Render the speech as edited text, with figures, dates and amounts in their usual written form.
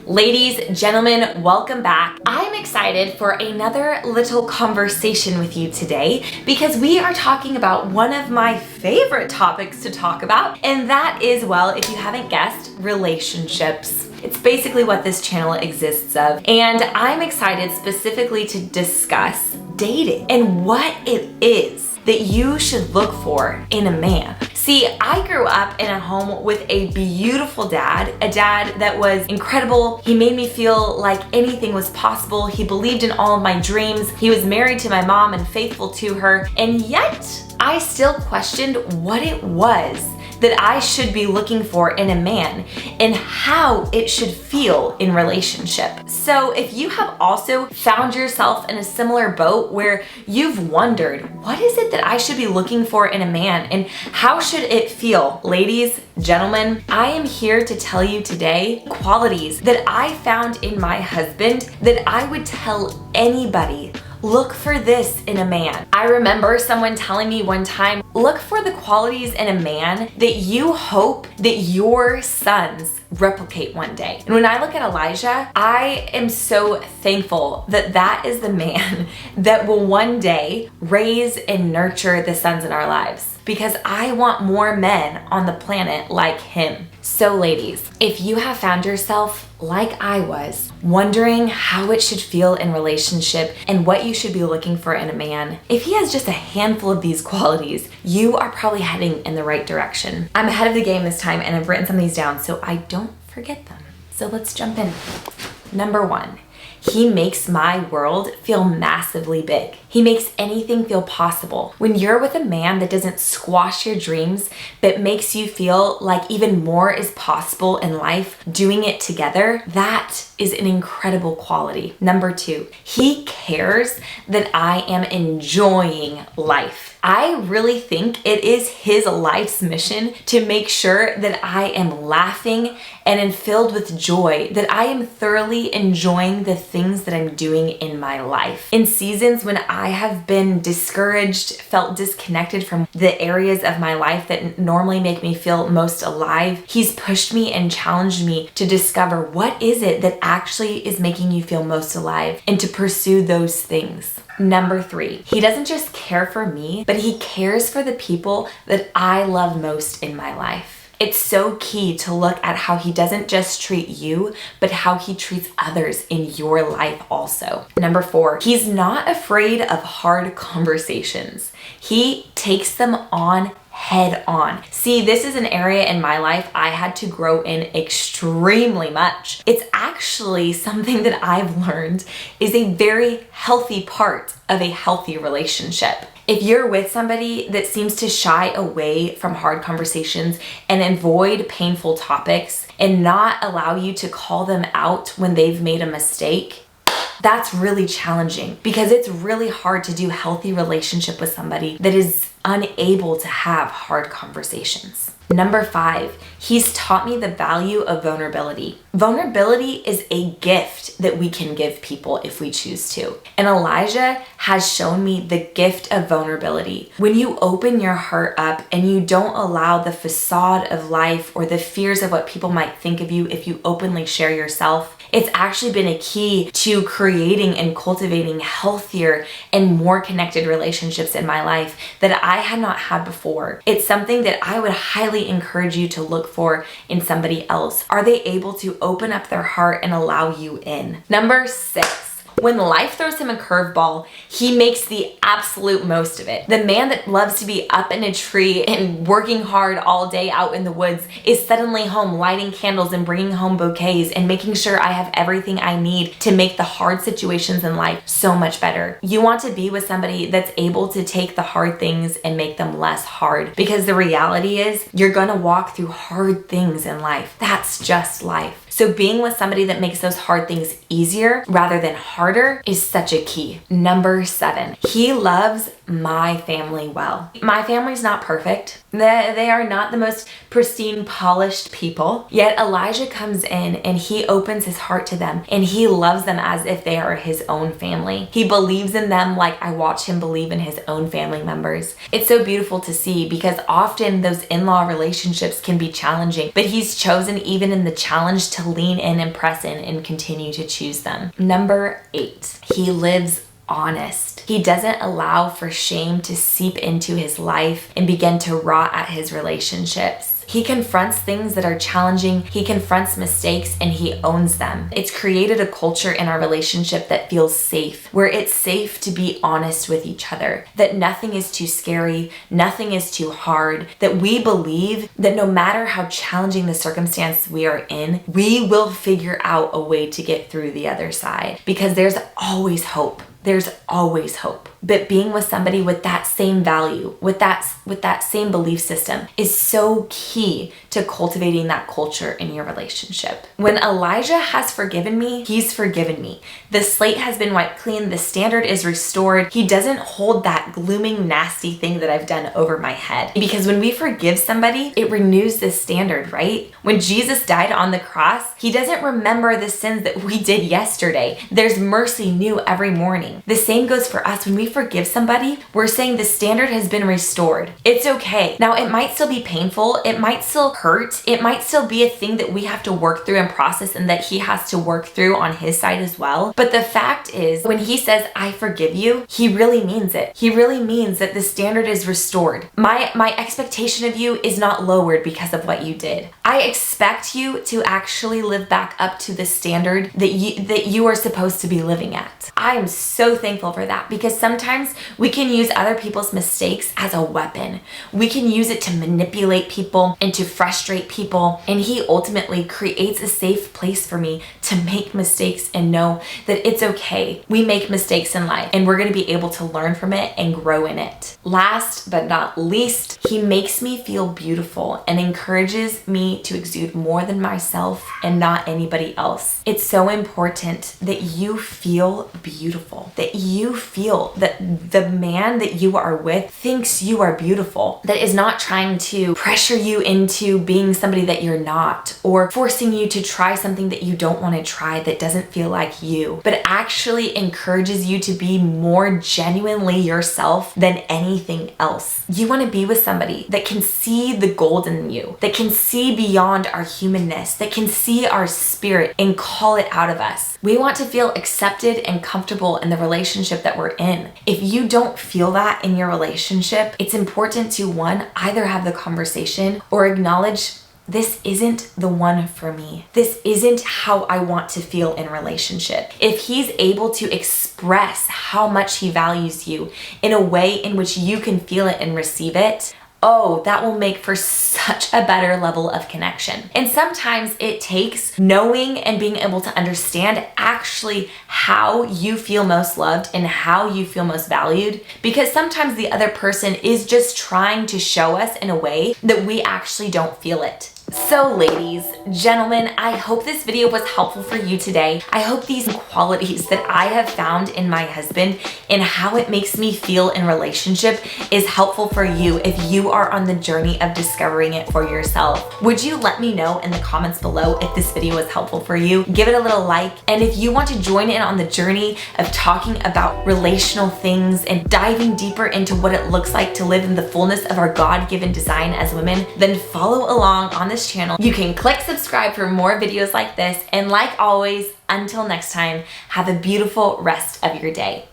Ladies, gentlemen, welcome back. I'm excited for another little conversation with you today because we are talking about one of my favorite topics to talk about, and that is, well, if you haven't guessed, relationships. It's basically what this channel exists of, and I'm excited specifically to discuss dating and what it is that you should look for in a man. See, I grew up in a home with a beautiful dad, a dad that was incredible. He made me feel like anything was possible. He believed in all of my dreams. He was married to my mom and faithful to her. And yet, I still questioned what it was that I should be looking for in a man and how it should feel in relationship. So if you have also found yourself in a similar boat where you've wondered, what is it that I should be looking for in a man and how should it feel? Ladies, gentlemen, I am here to tell you today qualities that I found in my husband that I would tell anybody. Look for this in a man. I remember someone telling me one time, look for the qualities in a man that you hope that your sons replicate one day. And when I look at Elijah, I am so thankful that that is the man that will one day raise and nurture the sons in our lives, because I want more men on the planet like him. So ladies, if you have found yourself like I was, wondering how it should feel in relationship and what you should be looking for in a man, if he has just a handful of these qualities, you are probably heading in the right direction. I'm ahead of the game this time and I've written some of these down so I don't forget them. So let's jump in. Number 1. He makes my world feel massively big. He makes anything feel possible. When you're with a man that doesn't squash your dreams, but makes you feel like even more is possible in life, doing it together, that is an incredible quality. Number 2, he cares that I am enjoying life. I really think it is his life's mission to make sure that I am laughing and am filled with joy, that I am thoroughly enjoying the things that I'm doing in my life. In seasons when I have been discouraged, felt disconnected from the areas of my life that normally make me feel most alive, he's pushed me and challenged me to discover what is it that actually is making you feel most alive and to pursue those things. Number 3, he doesn't just care for me, but he cares for the people that I love most in my life. It's so key to look at how he doesn't just treat you, but how he treats others in your life also. Number 4, he's not afraid of hard conversations. He takes them on head on. See, this is an area in my life I had to grow in extremely much. It's actually something that I've learned is a very healthy part of a healthy relationship. If you're with somebody that seems to shy away from hard conversations and avoid painful topics and not allow you to call them out when they've made a mistake, that's really challenging because it's really hard to do healthy relationship with somebody that is unable to have hard conversations. Number 5, he's taught me the value of vulnerability. Vulnerability is a gift that we can give people if we choose to. And Elijah has shown me the gift of vulnerability. When you open your heart up and you don't allow the facade of life or the fears of what people might think of you if you openly share yourself, it's actually been a key to creating and cultivating healthier and more connected relationships in my life that I had not had before. It's something that I would highly encourage you to look for in somebody else. Are they able to open up their heart and allow you in? Number 6. When life throws him a curveball, he makes the absolute most of it. The man that loves to be up in a tree and working hard all day out in the woods is suddenly home lighting candles and bringing home bouquets and making sure I have everything I need to make the hard situations in life so much better. You want to be with somebody that's able to take the hard things and make them less hard, because the reality is you're gonna walk through hard things in life. That's just life. So being with somebody that makes those hard things easier rather than harder is such a key. Number 7, he loves my family well. My family's not perfect. They are not the most pristine, polished people. Yet Elijah comes in and he opens his heart to them and he loves them as if they are his own family. He believes in them like I watch him believe in his own family members. It's so beautiful to see because often those in-law relationships can be challenging, but he's chosen even in the challenge to lean in and press in and continue to choose them. Number 8, he lives honest. He doesn't allow for shame to seep into his life and begin to rot at his relationships. He confronts things that are challenging, he confronts mistakes, and he owns them. It's created a culture in our relationship that feels safe, where it's safe to be honest with each other, that nothing is too scary, nothing is too hard, that we believe that no matter how challenging the circumstance we are in, we will figure out a way to get through the other side, because there's always hope. There's always hope. But being with somebody with that same value, with that same belief system is so key to cultivating that culture in your relationship. When Elijah has forgiven me, he's forgiven me. The slate has been wiped clean. The standard is restored. He doesn't hold that glooming, nasty thing that I've done over my head. Because when we forgive somebody, it renews the standard, right? When Jesus died on the cross, he doesn't remember the sins that we did yesterday. There's mercy new every morning. The same goes for us. When we forgive somebody, we're saying the standard has been restored. It's okay. Now, it might still be painful. It might still hurt. It might still be a thing that we have to work through and process and that he has to work through on his side as well. But the fact is, when he says, I forgive you, he really means it. He really means that the standard is restored. My expectation of you is not lowered because of what you did. I expect you to actually live back up to the standard that you are supposed to be living at. I am so thankful for that because sometimes we can use other people's mistakes as a weapon. We can use it to manipulate people and to frustrate people. And he ultimately creates a safe place for me to make mistakes and know that it's okay. We make mistakes in life and we're going to be able to learn from it and grow in it. Last but not least, he makes me feel beautiful and encourages me to exude more than myself and not anybody else. It's so important that you feel beautiful, that you feel that the man that you are with thinks you are beautiful, that is not trying to pressure you into being somebody that you're not, or forcing you to try something that you don't want to try that doesn't feel like you, but actually encourages you to be more genuinely yourself than anything else. You want to be with somebody that can see the gold in you, that can see beyond our humanness, that can see our spirit and call it out of us. We want to feel accepted and comfortable in the relationship that we're in. If you don't feel that in your relationship, it's important to, one, either have the conversation or acknowledge this isn't the one for me. This isn't how I want to feel in a relationship. If he's able to express how much he values you in a way in which you can feel it and receive it, oh, that will make for such a better level of connection. And sometimes it takes knowing and being able to understand actually how you feel most loved and how you feel most valued, because sometimes the other person is just trying to show us in a way that we actually don't feel it. So ladies, gentlemen, I hope this video was helpful for you today. I hope these qualities that I have found in my husband and how it makes me feel in relationship is helpful for you if you are on the journey of discovering it for yourself. Would you let me know in the comments below if this video was helpful for you? Give it a little like, and if you want to join in on the journey of talking about relational things and diving deeper into what it looks like to live in the fullness of our God-given design as women, then follow along on this channel. You can click subscribe for more videos like this, and like always, until next time, have a beautiful rest of your day.